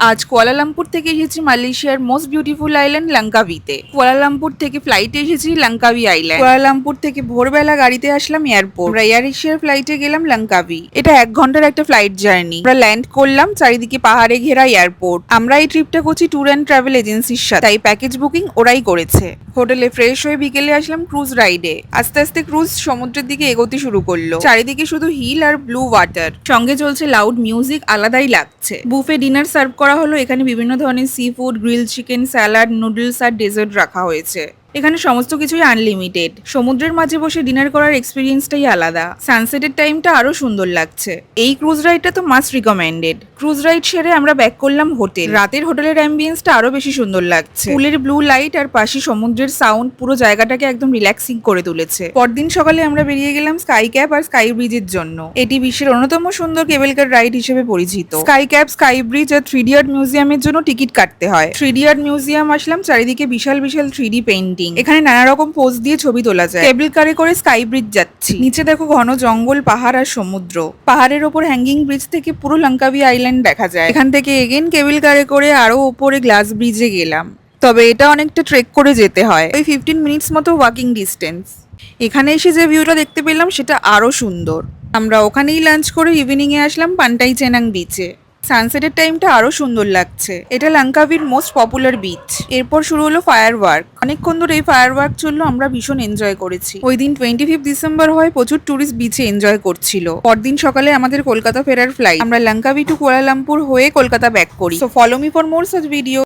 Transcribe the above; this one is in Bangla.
আজ কুয়ালালামপুর থেকে এসেছি মালয়েশিয়ার মোস্ট বিউটিফুল আইল্যান্ড লঙ্কাভিতে। কুয়ালালামপুর থেকে ফ্লাইটে এসেছি লঙ্কাভি আইল্যান্ড। কুয়ালালামপুর থেকে ভোরবেলা গাড়িতে আসলাম এয়ারপোর্ট। আমরা এয়ার এশিয়ার ফ্লাইটে গেলাম লঙ্কাভি। এটা 1 ঘন্টার একটা ফ্লাইট জার্নি। আমরা ল্যান্ড করলাম, চারিদিকে পাহাড়ে ঘেরা এয়ারপোর্ট। আমরা এই ট্রিপটা করছি ট্যুর অ্যান্ড ট্রাভেল এজেন্সির সাথে, তাই প্যাকেজ বুকিং ওরাই করেছে। হোটেলে ফ্রেশ হয়ে বিকেলে আসলাম ক্রুজ রাইডে। আস্তে আস্তে ক্রুজ সমুদ্রের দিকে এগোতে শুরু করলো। চারিদিকে শুধু হিল আর ব্লু ওয়াটার, সঙ্গে চলছে লাউড মিউজিক, আলাদাই লাগছে। বুফে ডিনার সার্ভ করা হলো। এখানে বিভিন্ন ধরনের sea food, grill chicken, salad, noodles আর ডেজার্ট রাখা হয়েছে। এখানে সমস্ত কিছুই আনলিমিটেড। সমুদ্রের মাঝে বসে ডিনার করার এক্সপিরিয়েন্সটাই আলাদা। সানসেটের টাইমটা আরো সুন্দর লাগছে। এই ক্রুজ রাইডটা তো মাস্ট রিকমেন্ডেড। ক্রুজ রাইড সেরে আমরা ব্যাক করলাম হোটেল। রাতের হোটেলের অ্যাম্বিয়েন্সটা আরো বেশি সুন্দর লাগছে। পুলের ব্লু লাইট আর পাশে সমুদ্রের সাউন্ড পুরো জায়গাটাকে একদম রিল্যাক্সিং করে তুলেছে। পরদিন সকালে আমরা বেরিয়ে গেলাম স্কাই ক্যাপ আর স্কাই ব্রিজের জন্য। এটি বিশ্বের অন্যতম সুন্দর কেবল কার রাইড হিসেবে পরিচিত। স্কাই ক্যাপ, স্কাই ব্রিজ আর 3D আর্ট মিউজিয়ামের জন্য টিকিট কাটতে হয়। 3D আর্ট মিউজিয়াম আসলাম, চারিদিকে বিশাল বিশাল 3D পেইন্টিং। এখানে নানা রকম পোজ দিয়ে ছবি তোলা যায়। কেবল কারে করে স্কাই ব্রিজ যাচ্ছি। নিচে দেখো ঘন জঙ্গল, পাহাড় আর সমুদ্র। পাহাড়ের ওপর হ্যাঙ্গিং ব্রিজ থেকে পুরো লঙ্কাভি আইল্যান্ড দেখা যায়। এখান থেকে এগেন কেবল কারে করে আরো উপরে গ্লাস ব্রিজে গেলাম। তবে এটা অনেকটা ট্রেক করে যেতে হয়, ওই 15 মিনিটস মতো ওয়াকিং ডিস্টেন্স। এখানে এসে যে ভিউটা দেখতে পেলাম সেটা আরো সুন্দর। আমরা ওখানেই লাঞ্চ করে ইভিনিং এ আসলাম পান্টাই চেনাং বিচে। সানসেটের টাইমটা আরো সুন্দর লাগছে। এটা লঙ্কাভির মোস্ট পপুলার বিচ। এরপর শুরু হলো ফায়ার ওয়ার্ক। অনেকক্ষণ ধরে এই ফায়ার ওয়ার্ক চললো, আমরা ভীষণ এনজয় করেছি। ওই দিন 25 ডিসেম্বর হয়, প্রচুর টুরিস্ট বিচে এনজয় করছিল। পরদিন সকালে আমাদের কলকাতা ফেরার ফ্লাইট। আমরা লঙ্কাভি টু কুয়ালালামপুর হয়ে কলকাতা ব্যাক করি। So follow me for more such video.